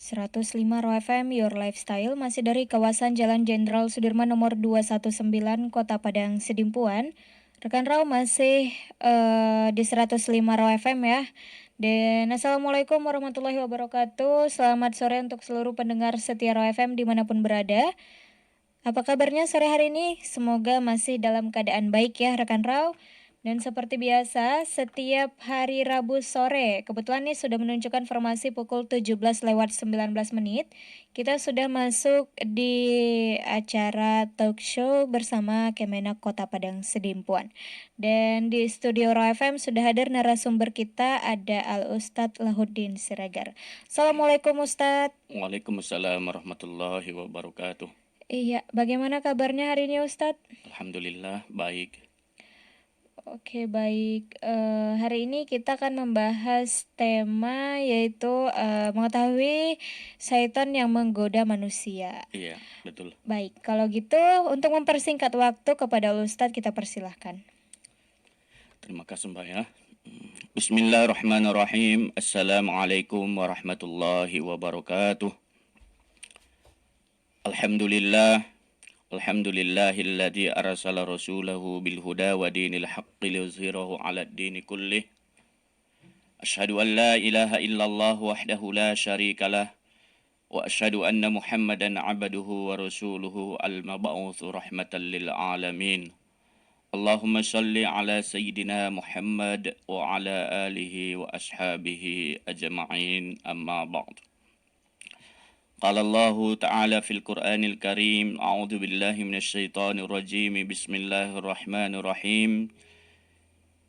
105 Raw FM, Your Lifestyle, masih dari kawasan Jalan Jenderal Sudirman nomor 219, Kota Padang, Sidimpuan. Rekan Raw masih di 105 Raw FM ya. Dan Assalamualaikum warahmatullahi wabarakatuh. Selamat sore untuk seluruh pendengar setia Raw FM dimanapun berada. Apa kabarnya sore hari ini? Semoga masih dalam keadaan baik ya rekan Raw. Dan seperti biasa, setiap hari Rabu sore, kebetulan nih sudah menunjukkan formasi pukul 17:19 menit. Kita sudah masuk di acara talk show bersama Kemenak Kota Padang Sidimpuan. Dan di studio Raw FM sudah hadir narasumber kita, ada Al Ustadz Lahuddin Siregar. Assalamualaikum Ustadz. Waalaikumsalam warahmatullahi wabarakatuh. Iya, bagaimana kabarnya hari ini Ustadz? Alhamdulillah baik. Oke, baik. Hari ini kita akan membahas tema yaitu mengetahui syaitan yang menggoda manusia. Iya, betul. Baik, kalau gitu untuk mempersingkat waktu kepada Ustadz kita persilahkan. Terima kasih Mbak ya. Bismillahirrahmanirrahim. Assalamualaikum warahmatullahi wabarakatuh. Alhamdulillah. Alhamdulillahilladzi arsala rasulahu bil huda wa dinil haqqi liyuzhirahu 'alad dini kullih. Asyhadu an la ilaha illallah wahdahu la syarika lah wa asyhadu anna Muhammadan 'abduhu wa rasuluhu al-mab'utsu rahmatan lil alamin. Allahumma salli ala sayyidina Muhammad wa ala alihi wa ashabihi ajma'in, amma ba'd. قال الله تعالى في القرآن الكريم أعوذ بالله من الشيطان الرجيم بسم الله الرحمن الرحيم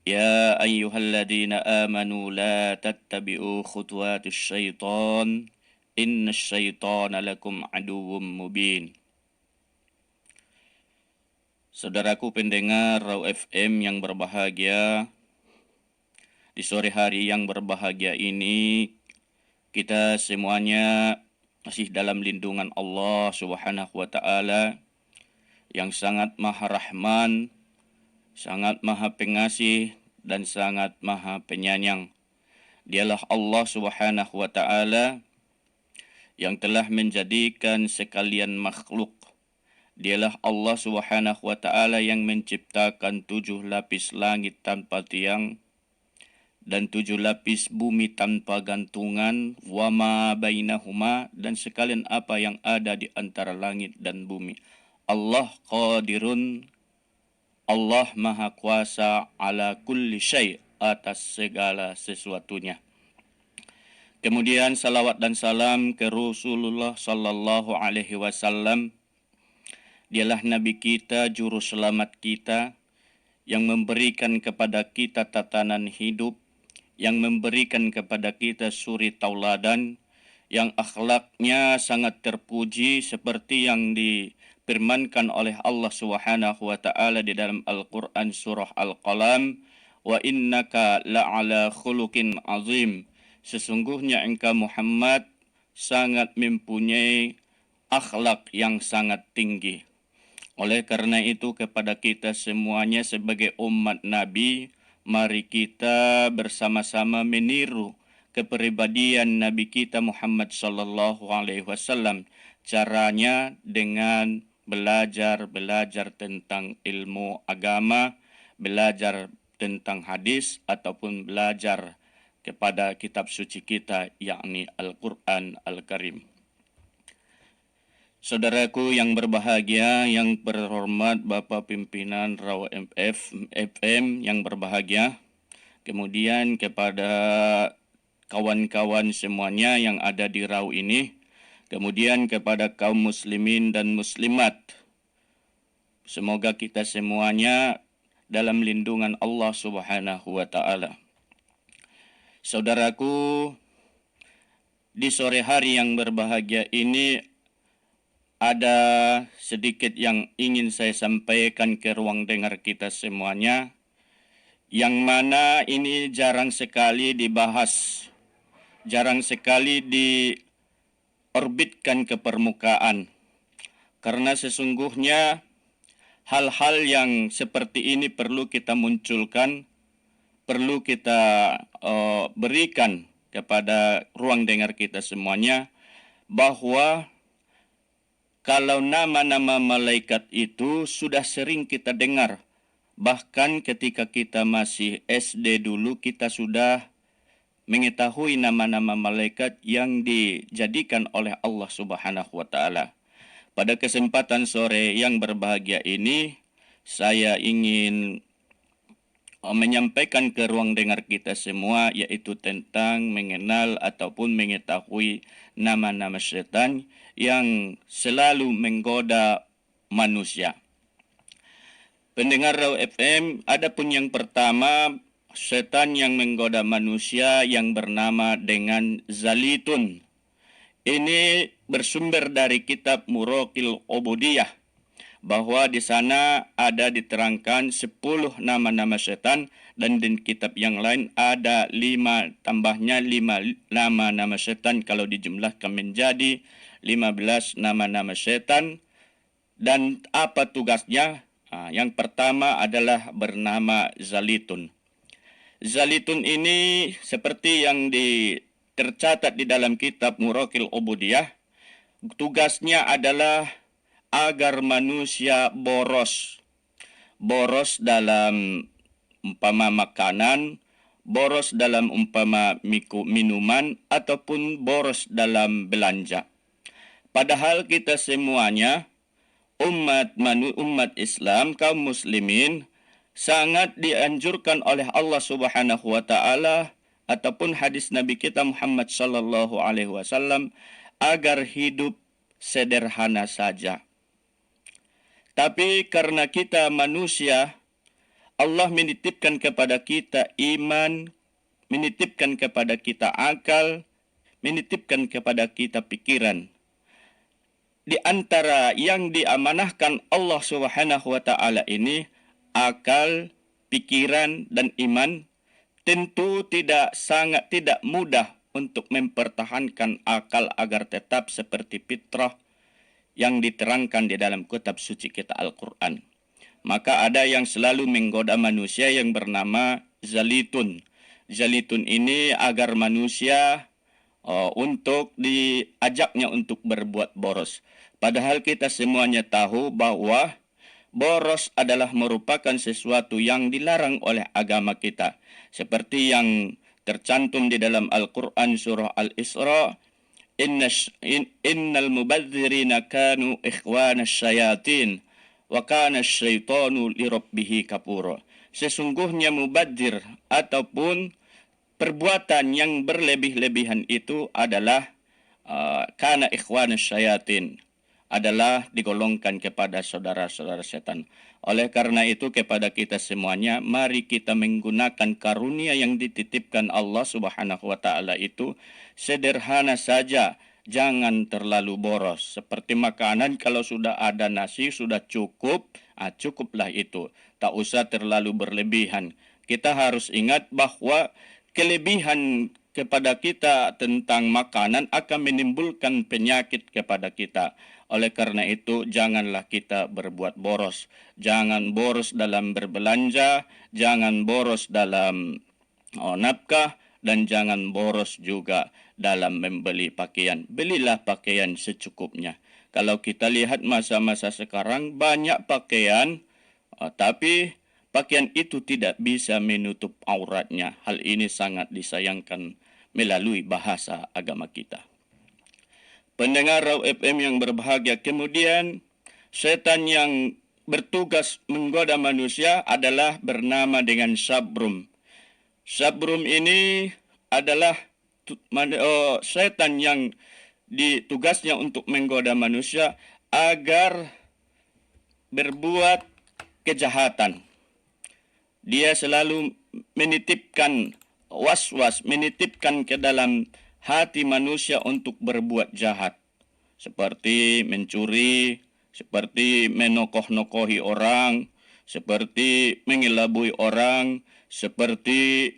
يا أيها الذين آمنوا لا تتبعوا خطوات الشيطان إن الشيطان لكم عدو مبين. Saudaraku pendengar Raw FM yang berbahagia, di sore hari yang berbahagia ini kita semuanya masih dalam lindungan Allah Subhanahu wa Ta'ala yang sangat Maha Rahman, sangat Maha Pengasih, dan sangat Maha Penyayang. Dialah Allah Subhanahu wa Ta'ala yang telah menjadikan sekalian makhluk. Dialah Allah Subhanahu wa Ta'ala yang menciptakan 7 lapis langit tanpa tiang dan 7 lapis bumi tanpa gantungan, wama bainahuma, dan sekalian apa yang ada di antara langit dan bumi. Allah qadirun, Allah maha kuasa ala kulli syai', atas segala sesuatunya. Kemudian salawat dan salam ke Rasulullah sallallahu alaihi wasallam. Dialah Nabi kita, juru selamat kita, yang memberikan kepada kita tatanan hidup, yang memberikan kepada kita suri tauladan, yang akhlaknya sangat terpuji seperti yang difirmankan oleh Allah Subhanahu wa Ta'ala di dalam Al-Qur'an surah Al-Qalam, wa innaka la'ala khuluqin azim. Sesungguhnya engkau Muhammad sangat mempunyai akhlak yang sangat tinggi. Oleh karena itu kepada kita semuanya sebagai umat Nabi, mari kita bersama-sama meniru kepribadian Nabi kita Muhammad sallallahu alaihi wasallam. Caranya dengan belajar tentang ilmu agama, belajar tentang hadis, ataupun belajar kepada kitab suci kita, yakni Al-Quran Al-Karim. Saudaraku yang berbahagia, yang berhormat Bapak Pimpinan Raw FM yang berbahagia, kemudian kepada kawan-kawan semuanya yang ada di Raw ini, kemudian kepada kaum muslimin dan muslimat. Semoga kita semuanya dalam lindungan Allah Subhanahu wa Ta'ala. Saudaraku, di sore hari yang berbahagia ini ada sedikit yang ingin saya sampaikan ke ruang dengar kita semuanya, yang mana ini jarang sekali dibahas, jarang sekali diorbitkan ke permukaan. Karena sesungguhnya hal-hal yang seperti ini perlu kita munculkan, perlu kita berikan kepada ruang dengar kita semuanya, bahwa kalau nama-nama malaikat itu sudah sering kita dengar. Bahkan ketika kita masih SD dulu, kita sudah mengetahui nama-nama malaikat yang dijadikan oleh Allah Subhanahu wa taala. Pada kesempatan sore yang berbahagia ini, saya ingin menyampaikan ke ruang dengar kita semua, yaitu tentang mengenal ataupun mengetahui nama-nama setan yang selalu menggoda manusia. Pendengar Raw FM, adapun yang pertama, setan yang menggoda manusia yang bernama dengan Zalitun. Ini bersumber dari kitab Muraqil Ubudiyah, bahwa di sana ada diterangkan 10 nama-nama setan, dan di kitab yang lain ada 5 tambahnya 5 nama-nama setan, kalau dijumlahkan menjadi 15 nama-nama setan. Dan apa tugasnya? Yang pertama adalah bernama Zalitun. Zalitun ini seperti yang tercatat di dalam kitab Muraqil Ubudiyah, tugasnya adalah agar manusia boros. Boros dalam umpama makanan, boros dalam umpama minuman, ataupun boros dalam belanja. Padahal kita semuanya umat Islam, kaum muslimin, sangat dianjurkan oleh Allah Subhanahu wa taala ataupun hadis Nabi kita Muhammad sallallahu alaihi wasallam agar hidup sederhana saja. Tapi karena kita manusia, Allah menitipkan kepada kita iman, menitipkan kepada kita akal, menitipkan kepada kita pikiran. Di antara yang diamanahkan Allah Subhanahu wa taala ini, akal, pikiran, dan iman, tentu tidak mudah untuk mempertahankan akal agar tetap seperti fitrah yang diterangkan di dalam kitab suci kita Al-Quran. Maka ada yang selalu menggoda manusia yang bernama Zalitun. Zalitun ini agar manusia untuk diajaknya untuk berbuat boros. Padahal kita semuanya tahu bahwa boros adalah merupakan sesuatu yang dilarang oleh agama kita. Seperti yang tercantum di dalam Al-Quran surah Al-Isra, Innal mubadzirina kanu ikhwana syayatin wa kana syaitanu lirabbihi kafura. Sesungguhnya mubadzir ataupun perbuatan yang berlebih-lebihan itu adalah kana ikhwana syayatin, adalah digolongkan kepada saudara-saudara setan. Oleh karena itu kepada kita semuanya, mari kita menggunakan karunia yang dititipkan Allah Subhanahu wa taala itu sederhana saja, jangan terlalu boros. Seperti makanan, kalau sudah ada nasi sudah cukup, cukuplah itu. Tak usah terlalu berlebihan. Kita harus ingat bahwa kelebihan kepada kita tentang makanan akan menimbulkan penyakit kepada kita. Oleh karena itu, janganlah kita berbuat boros. Jangan boros dalam berbelanja, jangan boros dalam nafkah, dan jangan boros juga dalam membeli pakaian. Belilah pakaian secukupnya. Kalau kita lihat masa-masa sekarang, banyak pakaian, tapi pakaian itu tidak bisa menutup auratnya. Hal ini sangat disayangkan melalui bahasa agama kita. Pendengar Raw FM yang berbahagia, kemudian setan yang bertugas menggoda manusia adalah bernama dengan Sabrum. Sabrum ini adalah setan yang ditugasnya untuk menggoda manusia agar berbuat kejahatan. Dia selalu menitipkan was-was, menitipkan ke dalam hati manusia untuk berbuat jahat. Seperti mencuri, seperti menokoh-nokohi orang, seperti mengelabui orang, seperti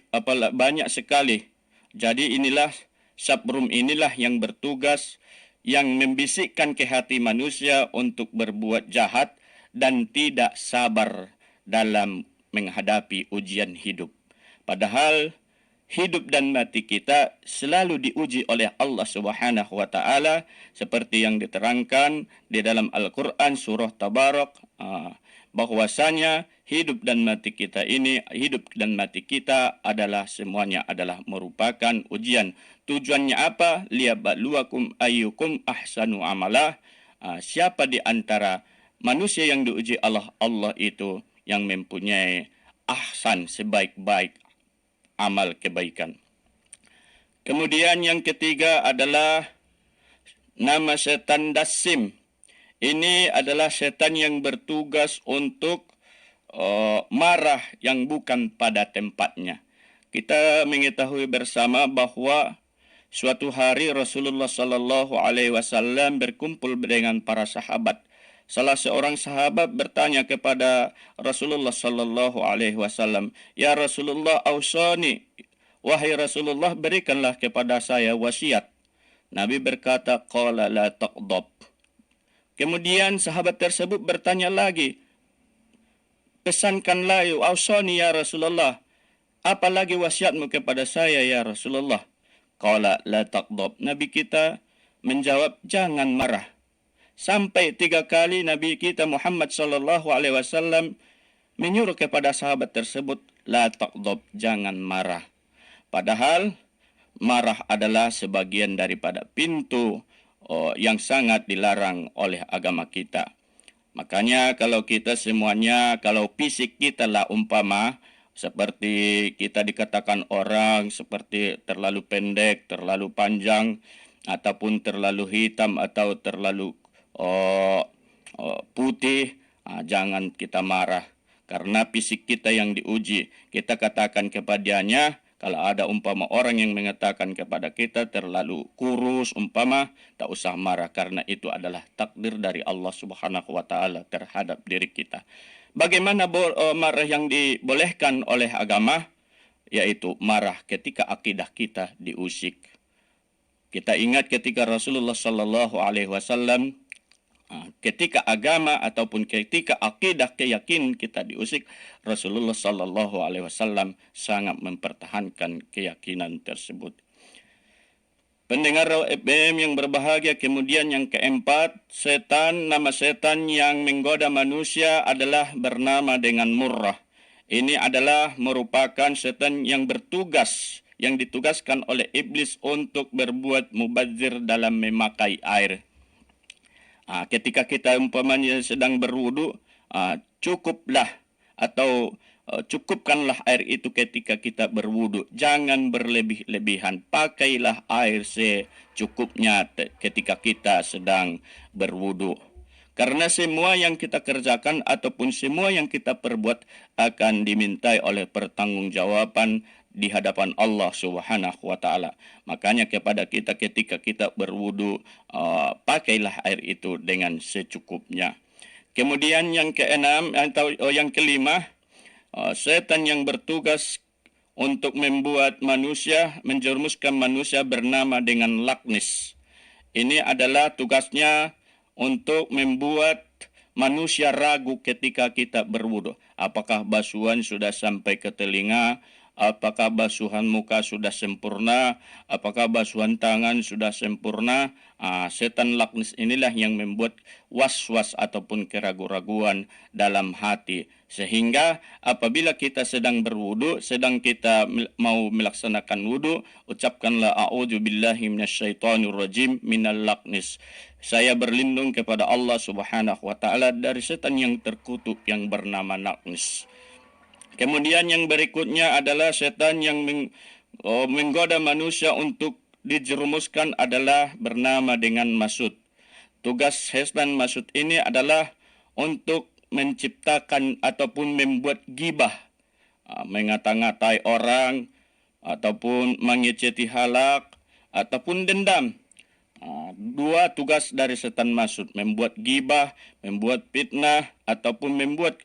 banyak sekali. Jadi inilah Sabrum inilah yang bertugas, yang membisikkan ke hati manusia untuk berbuat jahat dan tidak sabar dalam menghadapi ujian hidup. Padahal hidup dan mati kita selalu diuji oleh Allah Subhanahu wa taala seperti yang diterangkan di dalam Al-Qur'an surah Tabarak, bahwasanya hidup dan mati kita adalah semuanya adalah merupakan ujian. Tujuannya apa? Liyabluwakum ayyukum ahsanu amalah. Siapa di antara manusia yang diuji Allah itu yang mempunyai ahsan, sebaik-baik amal kebaikan. Kemudian yang ketiga adalah nama setan Dasim. Ini adalah setan yang bertugas untuk marah yang bukan pada tempatnya. Kita mengetahui bersama bahwa suatu hari Rasulullah Sallallahu Alaihi Wasallam berkumpul dengan para sahabat. Salah seorang sahabat bertanya kepada Rasulullah Sallallahu Alaihi Wasallam, "Ya Rasulullah, ausani, wahai Rasulullah, berikanlah kepada saya wasiat." Nabi berkata, "Qala la taqdab." Kemudian sahabat tersebut bertanya lagi, "Pesankanlah ausani ya Rasulullah, apa lagi wasiatmu kepada saya ya Rasulullah?" Qala la taqdab. Nabi kita menjawab, "Jangan marah." Sampai 3 kali Nabi kita Muhammad sallallahu alaihi wasallam menyuruh kepada sahabat tersebut, la taqdab, jangan marah. Padahal marah adalah sebagian daripada pintu yang sangat dilarang oleh agama kita. Makanya kalau kita semuanya, kalau fisik kita lah umpama seperti kita dikatakan orang seperti terlalu pendek, terlalu panjang, ataupun terlalu hitam atau terlalu putih, jangan kita marah. Karena fisik kita yang diuji. Kita katakan kepadanya, kalau ada umpama orang yang mengatakan kepada kita terlalu kurus umpama, tak usah marah karena itu adalah takdir dari Allah Subhanahu wa taala terhadap diri kita. Bagaimana marah yang dibolehkan oleh agama? Yaitu marah ketika akidah kita diusik. Kita ingat ketika Rasulullah sallallahu alaihi wasallam ketika agama ataupun ketika akidah keyakinan kita diusik, Rasulullah sallallahu alaihi wasallam sangat mempertahankan keyakinan tersebut. Pendengar FM yang berbahagia, kemudian yang keempat, nama setan yang menggoda manusia adalah bernama dengan Murrah. Ini adalah merupakan setan yang bertugas, yang ditugaskan oleh iblis untuk berbuat mubazir dalam memakai air. Ketika kita umpamanya sedang berwudu, cukuplah atau cukupkanlah air itu ketika kita berwudu. Jangan berlebih-lebihan. Pakailah air secukupnya ketika kita sedang berwudu. Karena semua yang kita kerjakan ataupun semua yang kita perbuat akan dimintai oleh pertanggungjawaban di hadapan Allah Subhanahu wa taala. Makanya kepada kita ketika kita berwudu, pakailah air itu dengan secukupnya. Kemudian yang keenam atau yang kelima, setan yang bertugas untuk membuat manusia, menjerumuskan manusia bernama dengan laknis. Ini adalah tugasnya untuk membuat manusia ragu ketika kita berwudu. Apakah basuhan sudah sampai ke telinga? Apakah basuhan muka sudah sempurna? Apakah basuhan tangan sudah sempurna? Setan laknis inilah yang membuat was-was ataupun keraguan-raguan dalam hati. Sehingga apabila kita sedang berwudu, sedang kita mau melaksanakan wudu, ucapkanlah a'udzu billahi minasyaitonir rajim minal laknis. Saya berlindung kepada Allah Subhanahu wa taala dari setan yang terkutuk yang bernama laknis. Kemudian yang berikutnya adalah setan yang menggoda manusia untuk dijerumuskan adalah bernama dengan masud. Tugas setan masud ini adalah untuk menciptakan ataupun membuat gibah, mengata-ngatai orang, ataupun mengeceti halak, ataupun dendam. Dua tugas dari setan masud, membuat gibah, membuat fitnah, ataupun membuat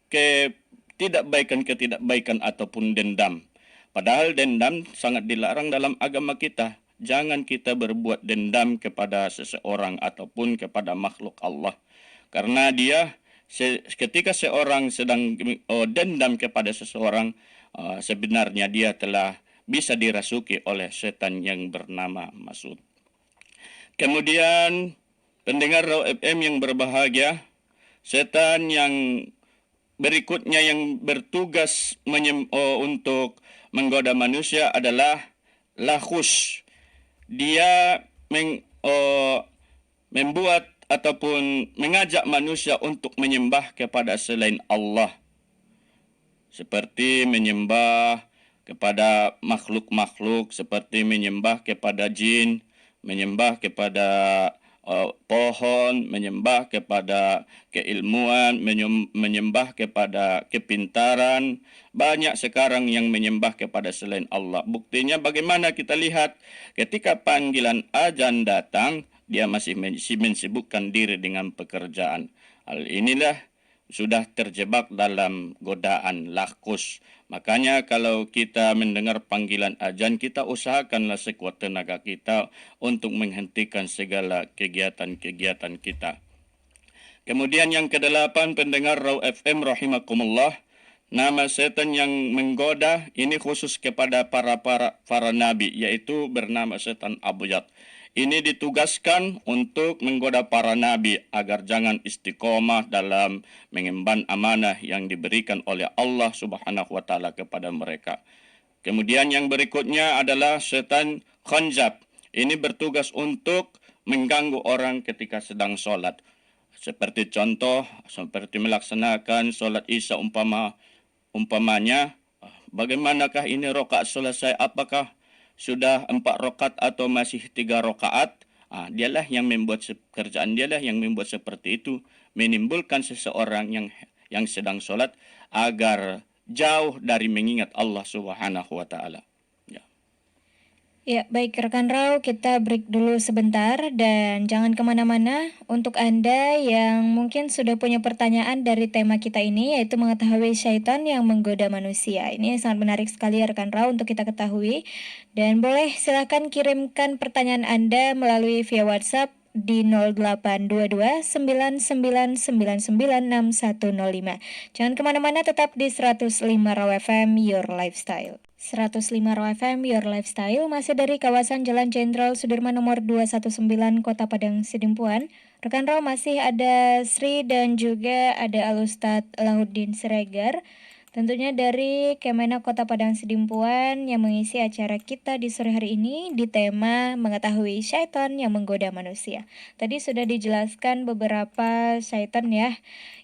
ketidakbaikan ataupun dendam. Padahal dendam sangat dilarang dalam agama kita. Jangan kita berbuat dendam kepada seseorang ataupun kepada makhluk Allah. Karena ketika seorang sedang dendam kepada seseorang, sebenarnya dia telah bisa dirasuki oleh setan yang bernama Masud. Kemudian pendengar Raw FM yang berbahagia, setan yang berikutnya yang bertugas untuk menggoda manusia adalah Lakhus. Dia membuat ataupun mengajak manusia untuk menyembah kepada selain Allah, seperti menyembah kepada makhluk-makhluk, seperti menyembah kepada jin, menyembah kepada pohon, menyembah kepada keilmuan, menyembah kepada kepintaran. Banyak sekarang yang menyembah kepada selain Allah. Buktinya bagaimana kita lihat ketika panggilan azan datang, dia masih mensibukkan diri dengan pekerjaan. Hal inilah sudah terjebak dalam godaan lakus. Makanya kalau kita mendengar panggilan azan, kita usahakanlah sekuat tenaga kita untuk menghentikan segala kegiatan-kegiatan kita. Kemudian yang kedelapan, pendengar Raw FM rahimakumullah, nama setan yang menggoda ini khusus kepada para nabi, yaitu bernama setan Abyad. Ini ditugaskan untuk menggoda para nabi agar jangan istiqomah dalam mengemban amanah yang diberikan oleh Allah Subhanahu wa taala kepada mereka. Kemudian yang berikutnya adalah setan Khanzab. Ini bertugas untuk mengganggu orang ketika sedang sholat. Seperti contoh, seperti melaksanakan sholat isya umpamanya, bagaimanakah ini rakaat selesai, apakah sudah 4 rakaat atau masih 3 rakaat? Dialah yang membuat pekerjaan, dialah yang membuat seperti itu, menimbulkan seseorang yang sedang sholat agar jauh dari mengingat Allah Subhanahu wa taala. Ya, baik rekan Raw, kita break dulu sebentar dan jangan kemana-mana. Untuk Anda yang mungkin sudah punya pertanyaan dari tema kita ini, yaitu mengetahui syaitan yang menggoda manusia. Ini sangat menarik sekali rekan Raw untuk kita ketahui. Dan boleh silakan kirimkan pertanyaan Anda melalui via WhatsApp di 0822 99996105. Jangan kemana-mana, tetap di 105 Raw FM, Your Lifestyle. 105 Raw FM, Your Lifestyle, masih dari kawasan Jalan Jenderal Sudirman nomor 219, Kota Padang Sidimpuan. Rekan Raw, masih ada Sri dan juga ada Alustad Lahuddin Siregar, tentunya dari Kemenak Kota Padang Sidimpuan, yang mengisi acara kita di sore hari ini di tema mengetahui syaitan yang menggoda manusia. Tadi sudah dijelaskan beberapa syaitan ya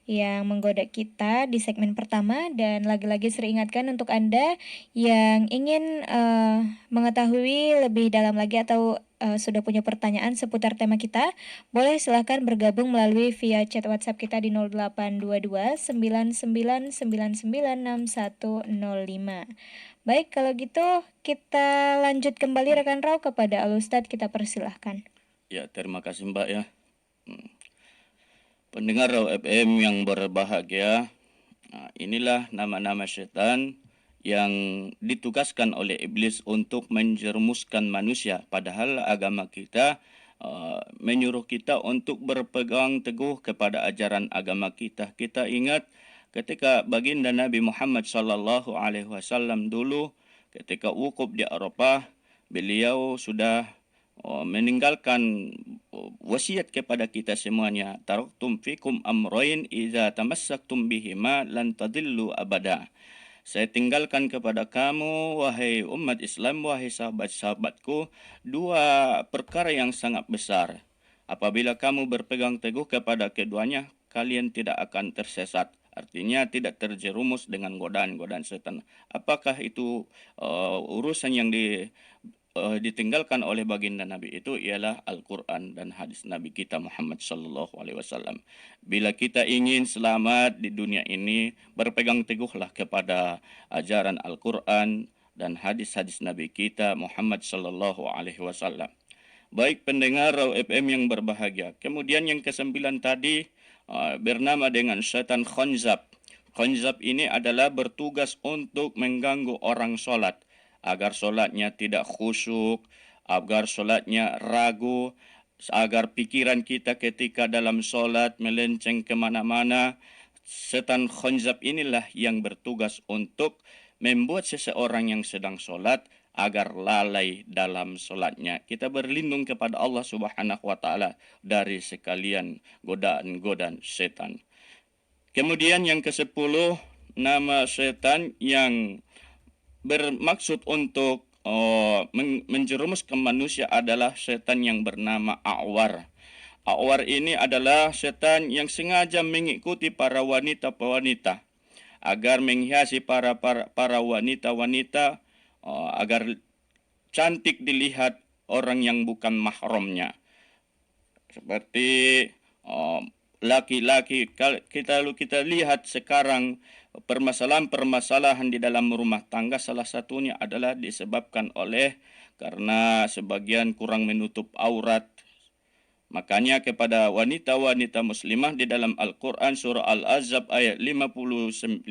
yang menggoda kita di segmen pertama, dan lagi-lagi saya ingatkan untuk Anda yang ingin mengetahui lebih dalam lagi atau sudah punya pertanyaan seputar tema kita, boleh silahkan bergabung melalui via chat WhatsApp kita di 0822 99996105. Baik, kalau gitu kita lanjut kembali rekan Raw kepada Alustad, kita persilahkan. Ya, terima kasih Mbak ya. Pendengar Raw FM yang berbahagia, inilah nama-nama setan yang ditugaskan oleh iblis untuk menjerumuskan manusia. Padahal agama kita menyuruh kita untuk berpegang teguh kepada ajaran agama kita. Kita ingat ketika baginda Nabi Muhammad sallallahu alaihi wasallam dulu ketika wukuf di Arafah, beliau sudah meninggalkan wasiat kepada kita semuanya. Taraktum fikum amrayn idza tamassaktum bihima lan tadillu abada. Saya tinggalkan kepada kamu, wahai umat Islam, wahai sahabat-sahabatku, 2 perkara yang sangat besar. Apabila kamu berpegang teguh kepada keduanya, kalian tidak akan tersesat. Artinya tidak terjerumus dengan godaan-godaan setan. Apakah itu urusan yang ditinggalkan oleh baginda Nabi itu ialah Al-Quran dan hadis Nabi kita Muhammad sallallahu alaihi wasallam. Bila kita ingin selamat di dunia ini, berpegang teguhlah kepada ajaran Al-Quran dan hadis-hadis Nabi kita Muhammad sallallahu alaihi wasallam. Baik pendengar Raw FM yang berbahagia. Kemudian yang ke-9 tadi bernama dengan setan Khanzab. Khanzab ini adalah bertugas untuk mengganggu orang sholat, agar solatnya tidak khusyuk, agar solatnya ragu, agar pikiran kita ketika dalam solat melenceng kemana-mana. Setan Khanzab inilah yang bertugas untuk membuat seseorang yang sedang sholat agar lalai dalam sholatnya. Kita berlindung kepada Allah Subhanahu wa Ta'ala dari sekalian godaan-godaan setan. Kemudian yang ke-10, nama setan yang bermaksud untuk menjerumuskan manusia adalah setan yang bernama A'war. A'war ini adalah setan yang sengaja mengikuti para wanita-wanita agar menghiasi para wanita-wanita agar cantik dilihat orang yang bukan mahramnya. Seperti laki-laki, kita lihat sekarang permasalahan-permasalahan di dalam rumah tangga, salah satunya adalah disebabkan oleh karena sebagian kurang menutup aurat. Makanya kepada wanita-wanita muslimah di dalam Al-Quran surah Al-Ahzab ayat 51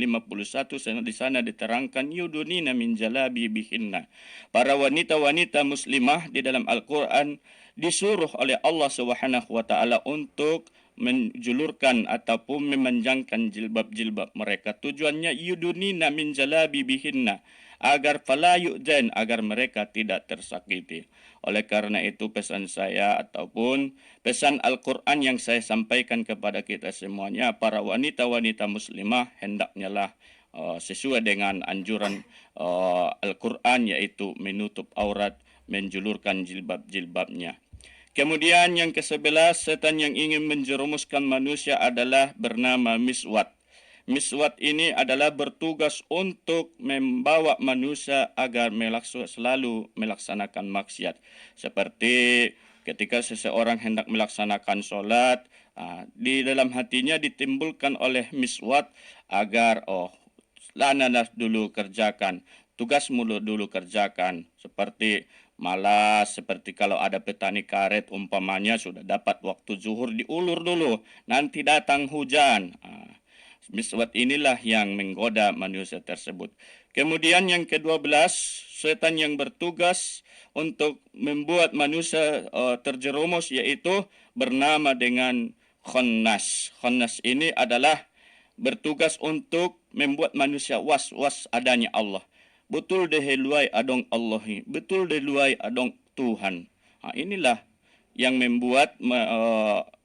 di sana diterangkan yudunina min jalabi bihinna. Para wanita-wanita muslimah di dalam Al-Quran disuruh oleh Allah Subhanahu wa Ta'ala untuk menjulurkan ataupun memanjangkan jilbab-jilbab mereka. Tujuannya yudunina min jalabi bihinna, agar fala yu'dan, agar mereka tidak tersakiti. Oleh karena itu pesan saya ataupun pesan Al-Quran yang saya sampaikan kepada kita semuanya, para wanita-wanita muslimah hendaknya lah sesuai dengan anjuran Al-Quran, yaitu menutup aurat, menjulurkan jilbab-jilbabnya. Kemudian yang ke-11, setan yang ingin menjerumuskan manusia adalah bernama Miswat. Miswat ini adalah bertugas untuk membawa manusia agar selalu melaksanakan maksiat. Seperti ketika seseorang hendak melaksanakan sholat, di dalam hatinya ditimbulkan oleh miswat agar lanalah dulu kerjakan, tugasmu dulu kerjakan. Seperti malas, seperti kalau ada petani karet umpamanya sudah dapat waktu zuhur diulur dulu, nanti datang hujan. Miswat inilah yang menggoda manusia tersebut. Kemudian yang ke-12, setan yang bertugas untuk membuat manusia terjerumus, yaitu bernama dengan Khannas. Khannas ini adalah bertugas untuk membuat manusia was-was adanya Allah. Betul deh luai adong Allahi, betul deh luai adong Tuhan. Inilah yang membuat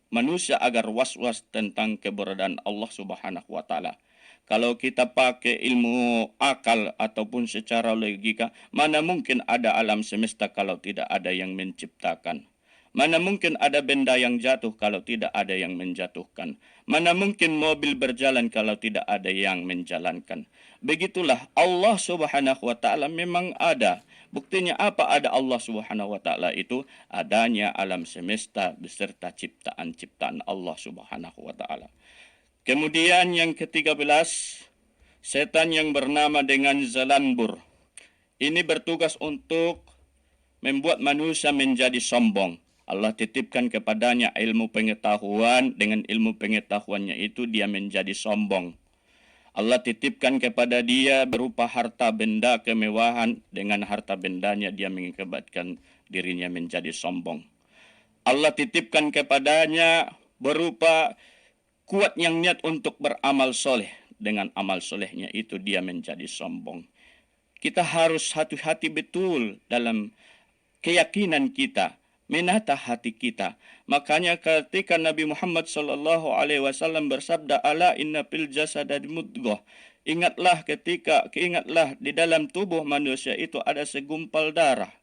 manusia agar was-was tentang keberadaan Allah Subhanahu wa Ta'ala. Kalau kita pakai ilmu akal ataupun secara logika, mana mungkin ada alam semesta kalau tidak ada yang menciptakan? Mana mungkin ada benda yang jatuh kalau tidak ada yang menjatuhkan? Mana mungkin mobil berjalan kalau tidak ada yang menjalankan? Begitulah Allah Subhanahu wa Ta'ala memang ada. Buktinya apa ada Allah Subhanahu wa Ta'ala itu? Adanya alam semesta beserta ciptaan-ciptaan Allah Subhanahu wa Ta'ala. Kemudian yang ke-13, setan yang bernama dengan Zalanbur. Ini bertugas untuk membuat manusia menjadi sombong. Allah titipkan kepadanya ilmu pengetahuan, dengan ilmu pengetahuannya itu dia menjadi sombong. Allah titipkan kepada dia berupa harta benda kemewahan, dengan harta bendanya dia mengakibatkan dirinya menjadi sombong. Allah titipkan kepadanya berupa kuat yang niat untuk beramal soleh, dengan amal solehnya itu dia menjadi sombong. Kita harus hati-hati betul dalam keyakinan kita, menata hati kita. Makanya ketika Nabi Muhammad SAW bersabda, ala inna fil jasadi mudghah, ingatlah di dalam tubuh manusia itu ada segumpal darah.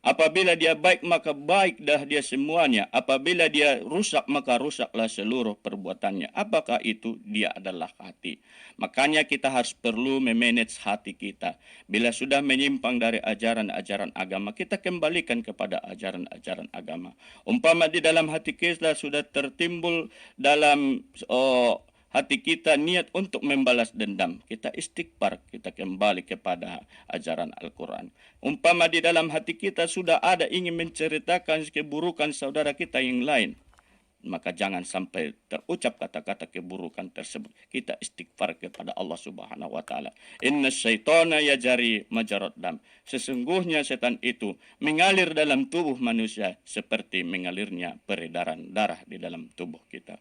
Apabila dia baik maka baik dah dia semuanya, apabila dia rusak maka rusaklah seluruh perbuatannya. Apakah itu? Dia adalah hati. Makanya kita harus perlu memanage hati kita. Bila sudah menyimpang dari ajaran-ajaran agama, kita kembalikan kepada ajaran-ajaran agama. Umpama di dalam hati kita sudah tertimbul dalam hati kita niat untuk membalas dendam, kita istighfar, kita kembali kepada ajaran Al-Quran. Umpama di dalam hati kita sudah ada ingin menceritakan keburukan saudara kita yang lain, maka jangan sampai terucap kata-kata keburukan tersebut. Kita istighfar kepada Allah Subhanahu wa Ta'ala. Inna syaitana yajari majarad dam. Sesungguhnya setan itu mengalir dalam tubuh manusia seperti mengalirnya peredaran darah di dalam tubuh kita.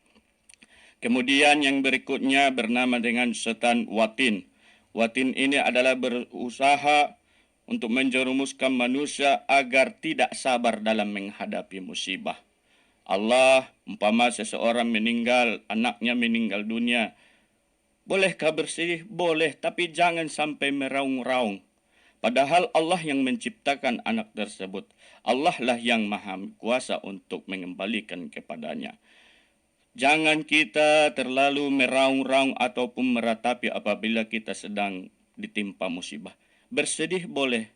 Kemudian yang berikutnya bernama dengan setan watin. Watin ini adalah berusaha untuk menjerumuskan manusia agar tidak sabar dalam menghadapi musibah. Allah, umpama seseorang meninggal, anaknya meninggal dunia, bolehkah bersedih? Boleh, tapi jangan sampai meraung-raung. Padahal Allah yang menciptakan anak tersebut. Allah lah yang maha kuasa untuk mengembalikan kepadanya. Jangan kita terlalu meraung-raung ataupun meratapi apabila kita sedang ditimpa musibah. Bersedih boleh,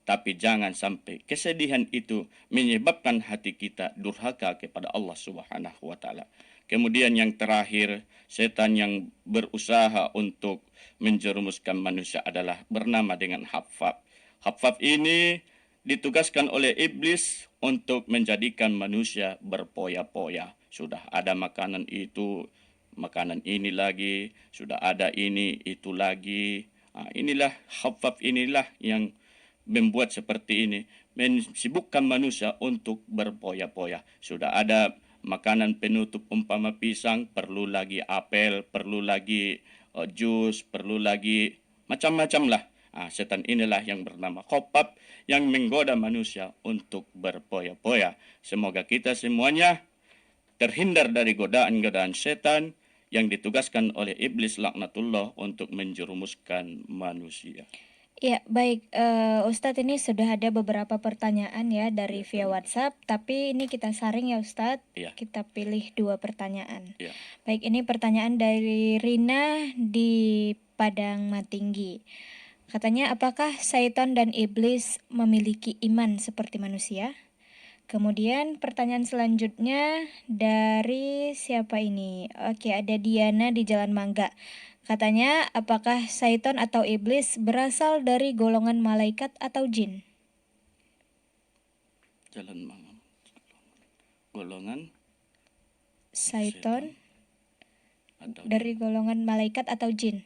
tapi jangan sampai kesedihan itu menyebabkan hati kita durhaka kepada Allah Subhanahu wa taala. Kemudian yang terakhir, setan yang berusaha untuk menjerumuskan manusia adalah bernama dengan Haffaf. Haffaf ini ditugaskan oleh iblis untuk menjadikan manusia berpoya-poya. Sudah ada makanan itu, makanan ini lagi, sudah ada ini, itu lagi. Inilah Haffaf, inilah yang membuat seperti ini, mensibukkan manusia untuk berpoya-poya. Sudah ada makanan penutup umpama pisang, perlu lagi apel, perlu lagi jus, perlu lagi macam-macam lah. Setan inilah yang bernama Khopab yang menggoda manusia untuk berpoya-poya. Semoga kita semuanya terhindar dari godaan-godaan setan yang ditugaskan oleh iblis laknatullah untuk menjerumuskan manusia. Ya, baik, Ustadz, ini sudah ada beberapa pertanyaan ya dari via WhatsApp, tapi ini kita saring ya Ustadz. Ya. Kita pilih 2 pertanyaan. Ya. Baik, ini pertanyaan dari Rina di Padang Matinggi. Katanya, apakah syaitan dan iblis memiliki iman seperti manusia? Kemudian pertanyaan selanjutnya dari siapa ini? Oke, ada Diana di Jalan Mangga. Katanya, apakah syaitan atau iblis berasal dari golongan malaikat atau jin? Jalan Mangga. Golongan Syaitan atau dari golongan malaikat atau jin?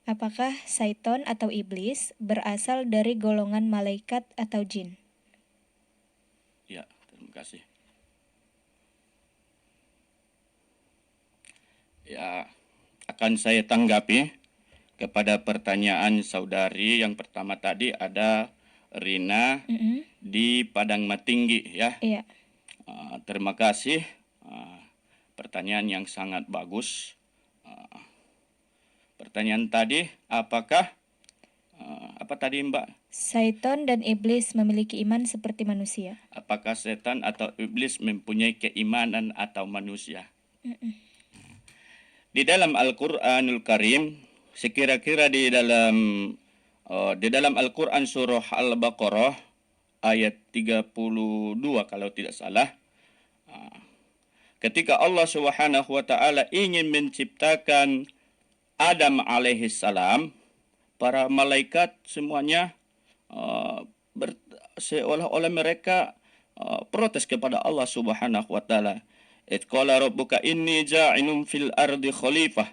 Apakah syaitan atau iblis berasal dari golongan malaikat atau jin? Ya, terima kasih. Ya, akan saya tanggapi kepada pertanyaan saudari yang pertama tadi. Ada Rina di Padang Matinggi ya. Iya. Terima kasih. Pertanyaan yang sangat bagus. Pertanyaan tadi, apakah apa tadi Mbak? Syaitan dan iblis memiliki iman seperti manusia. Apakah setan atau iblis mempunyai keimanan atau manusia? Di dalam Al-Qur'anul Karim, sekira-kira di dalam Al-Qur'an surah Al-Baqarah ayat 32 kalau tidak salah, ketika Allah Subhanahu wa taala ingin menciptakan Adam alaihi salam, para malaikat semuanya seolah-olah mereka protes kepada Allah Subhanahu wa taala. Qala rabbuka inni ja'ilun fil ardi khalifah.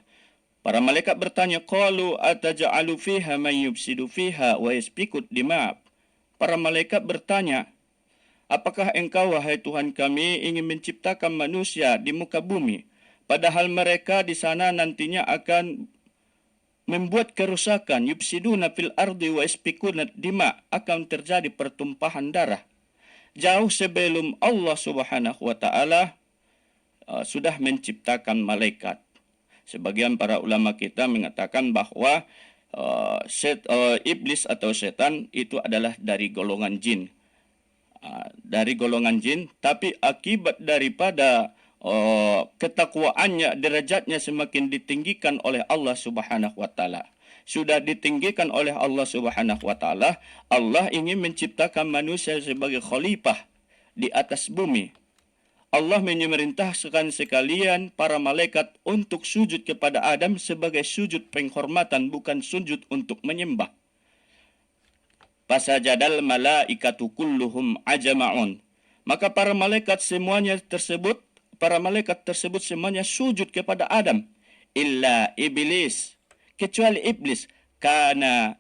Para malaikat bertanya, qalu ataj'alu fiha man yufsidu fiha wa yasfiku dima'. Para malaikat bertanya, apakah engkau wahai Tuhan kami ingin menciptakan manusia di muka bumi, padahal mereka di sana nantinya akan membuat kerusakan, yufsiduna fil ardi wa yasfikuna dima', akan terjadi pertumpahan darah. Jauh sebelum Allah Subhanahu wa taala sudah menciptakan malaikat. Sebagian para ulama kita mengatakan bahwa iblis atau setan itu adalah dari golongan jin. Dari golongan jin, tapi akibat daripada ketakwaannya, derajatnya semakin ditinggikan oleh Allah Subhanahu wa taala. Sudah ditinggikan oleh Allah Subhanahu wa taala, Allah ingin menciptakan manusia sebagai khalifah di atas bumi. Allah memerintahkan sekalian para malaikat untuk sujud kepada Adam sebagai sujud penghormatan, bukan sujud untuk menyembah. Fasajadal malaikatu kulluhum ajma'un. Maka para malaikat tersebut semuanya sujud kepada Adam, illa iblis, kecuali iblis, kana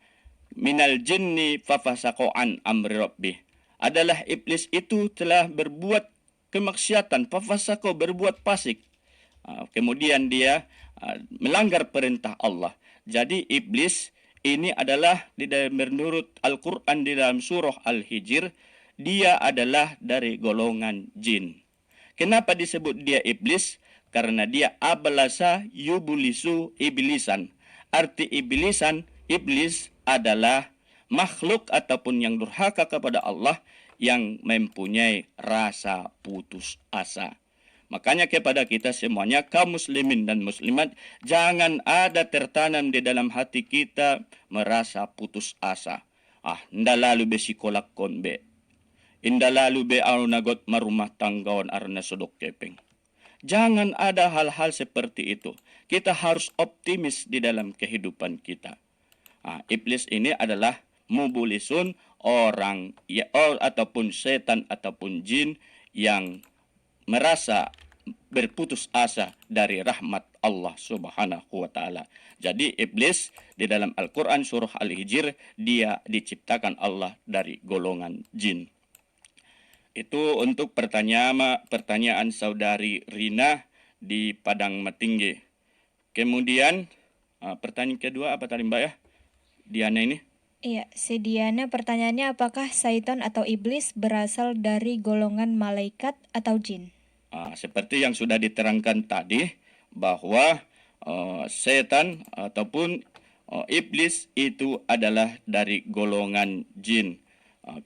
minal jinni fafasaqo an amri rabbih. Adalah iblis itu telah berbuat kemaksiatan, fafasaqo, berbuat fasik. Kemudian dia melanggar perintah Allah. Jadi iblis ini adalah menurut Al-Quran di dalam surah Al-Hijr, dia adalah dari golongan jin. Kenapa disebut dia iblis? Karena dia abalasa yubulisu iblisan. Arti iblis adalah makhluk ataupun yang durhaka kepada Allah yang mempunyai rasa putus asa. Makanya kepada kita semuanya, kaum muslimin dan muslimat, jangan ada tertanam di dalam hati kita merasa putus asa. Nda lalu be sikolak konbe. Inda lalu be nagot marumah tanggawan arna sodok kepeng. Jangan ada hal-hal seperti itu. Kita harus optimis di dalam kehidupan kita. Iblis ini adalah mubulisun, orang ataupun setan ataupun jin yang merasa berputus asa dari rahmat Allah Subhanahu wa taala. Jadi iblis di dalam Al-Qur'an surah Al-Hijr dia diciptakan Allah dari golongan jin. Itu untuk pertanyaan saudari Rina di Padang Matinggi. Kemudian pertanyaan kedua apa tadi Mbak ya? Diana ini. Iya, si Diana pertanyaannya apakah syaitan atau iblis berasal dari golongan malaikat atau jin? Seperti yang sudah diterangkan tadi bahwa setan ataupun iblis itu adalah dari golongan jin.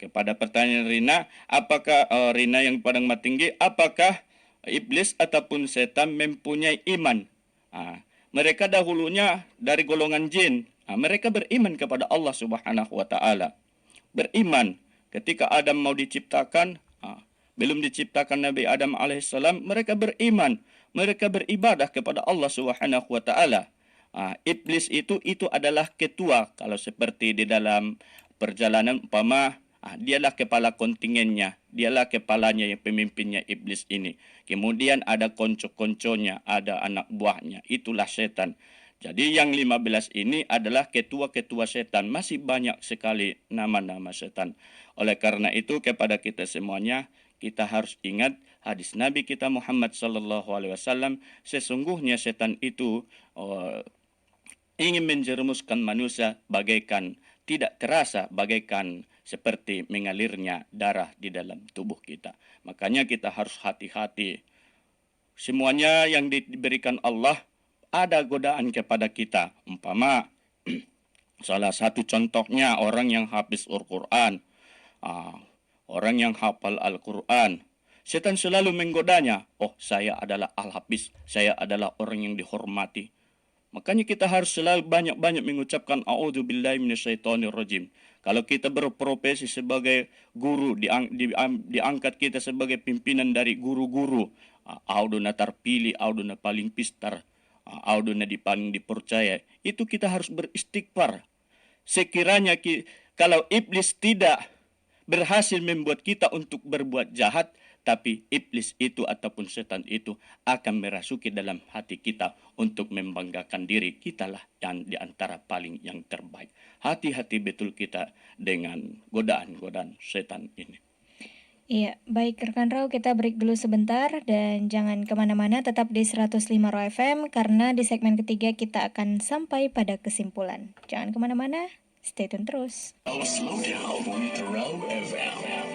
Kepada pertanyaan Rina, apakah Rina yang Padang Matinggi, apakah iblis ataupun setan mempunyai iman? Mereka dahulunya dari golongan jin. Mereka beriman kepada Allah Subhanahu wa taala. Beriman ketika Adam mau diciptakan, belum diciptakan Nabi Adam alaihissalam, mereka beriman, mereka beribadah kepada Allah Subhanahu wa taala. Iblis itu adalah ketua, kalau seperti di dalam perjalanan umpama dialah kepala kontingennya, dialah kepalanya yang pemimpinnya iblis ini. Kemudian ada konco-konconya, ada anak buahnya, itulah setan. Jadi yang 15 ini adalah ketua-ketua setan. Masih banyak sekali nama-nama setan. Oleh karena itu kepada kita semuanya, kita harus ingat hadis Nabi kita Muhammad sallallahu alaihi wasallam, sesungguhnya setan itu ingin menjerumuskan manusia bagaikan tidak terasa, bagaikan seperti mengalirnya darah di dalam tubuh kita. Makanya kita harus hati-hati. Semuanya yang diberikan Allah ada godaan kepada kita. Umpama salah satu contohnya orang yang hafiz Al-Quran, orang yang hafal Al-Quran. Setan selalu menggodanya. Saya adalah al-hafiz, saya adalah orang yang dihormati. Makanya kita harus selalu banyak-banyak mengucapkan a'udzubillahi minasyaitonirrajim. Kalau kita berprofesi sebagai guru, diangkat kita sebagai pimpinan dari guru-guru, auduna terpilih, auduna paling pistar, auduna paling dipercaya, itu kita harus beristighfar. Sekiranya kalau iblis tidak berhasil membuat kita untuk berbuat jahat, tapi iblis itu ataupun setan itu akan merasuki dalam hati kita untuk membanggakan diri kitalah yang di antara paling yang terbaik. Hati-hati betul kita dengan godaan-godaan setan ini. Iya, baik rekan Rau, kita break dulu sebentar dan jangan kemana-mana, tetap di 105 Raw FM karena di segmen ketiga kita akan sampai pada kesimpulan. Jangan kemana-mana, stay tune terus. Slow down with Raw FM.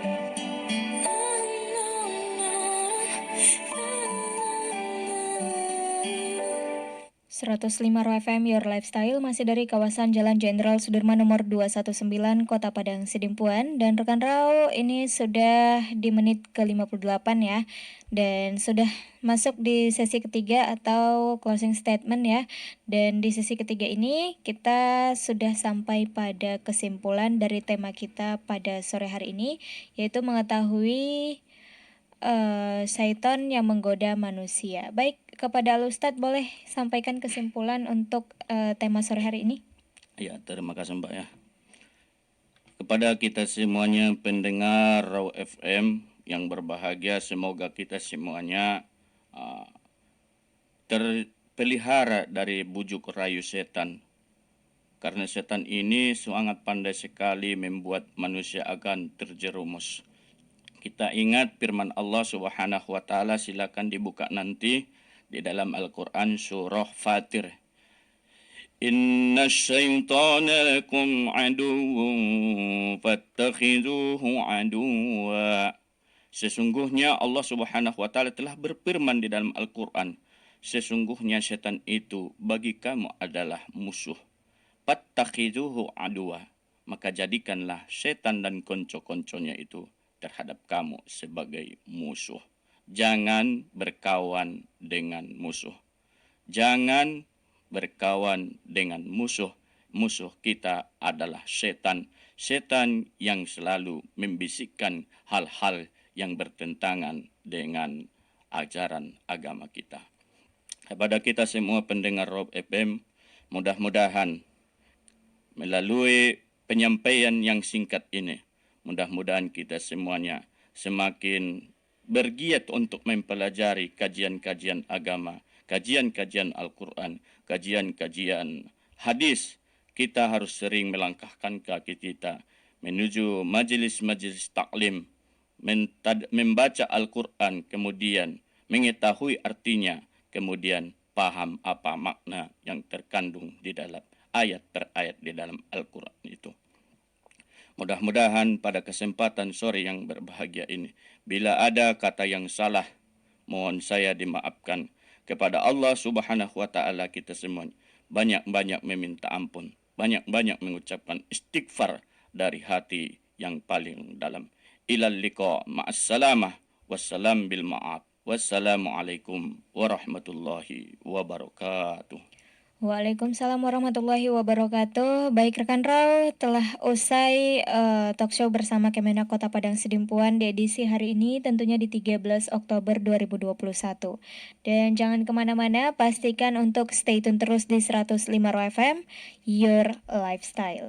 105 Raw FM Your Lifestyle masih dari kawasan Jalan Jenderal Sudirman nomor 219 Kota Padang Sidimpuan. Dan rekan Raw, ini sudah di menit ke-58 ya. Dan sudah masuk di sesi ketiga atau closing statement ya. Dan di sesi ketiga ini kita sudah sampai pada kesimpulan dari tema kita pada sore hari ini, yaitu mengetahui syaitan yang menggoda manusia. Baik, kepada Al-Ustadz boleh sampaikan kesimpulan untuk tema sore hari ini? Ya, terima kasih Mbak ya. Kepada kita semuanya pendengar Raw FM yang berbahagia, semoga kita semuanya terpelihara dari bujuk rayu setan. Karena setan ini sangat pandai sekali membuat manusia akan terjerumus. Kita ingat firman Allah Subhanahu wa taala, silakan dibuka nanti di dalam Al-Qur'an surah Fatir. Inna syaitana lakum aduwwun fattakhiduhu aduwwa. Sesungguhnya Allah Subhanahu wa taala telah berfirman di dalam Al-Qur'an, sesungguhnya setan itu bagi kamu adalah musuh. Fattakhiduhu aduwwa. Maka jadikanlah setan dan konco-konconya itu terhadap kamu sebagai musuh. Jangan berkawan dengan musuh. Jangan berkawan dengan musuh. Musuh kita adalah setan. Setan yang selalu membisikkan hal-hal yang bertentangan dengan ajaran agama kita. Kepada kita semua pendengar Rob FM, mudah-mudahan melalui penyampaian yang singkat ini, mudah-mudahan kita semuanya semakin bergiat untuk mempelajari kajian-kajian agama, kajian-kajian Al-Quran, kajian-kajian hadis. Kita harus sering melangkahkan kaki kita menuju majelis-majelis taklim, membaca Al-Quran, kemudian mengetahui artinya, kemudian paham apa makna yang terkandung di dalam ayat per ayat di dalam Al-Quran itu. Mudah-mudahan pada kesempatan sore yang berbahagia ini, bila ada kata yang salah, mohon saya dimaafkan. Kepada Allah Subhanahu wa taala kita semua banyak-banyak meminta ampun, banyak-banyak mengucapkan istighfar dari hati yang paling dalam. Ilal liqa ma'assalamah wassalam bil ma'af. Wassalamualaikum warahmatullahi wabarakatuh. Waalaikumsalam warahmatullahi wabarakatuh. Baik rekan Rau, telah usai talk show bersama Kemenak Kota Padang Sidimpuan di edisi hari ini, tentunya di 13 Oktober 2021. Dan jangan kemana-mana, pastikan untuk stay tune terus di 105 Ro FM, Your Lifestyle.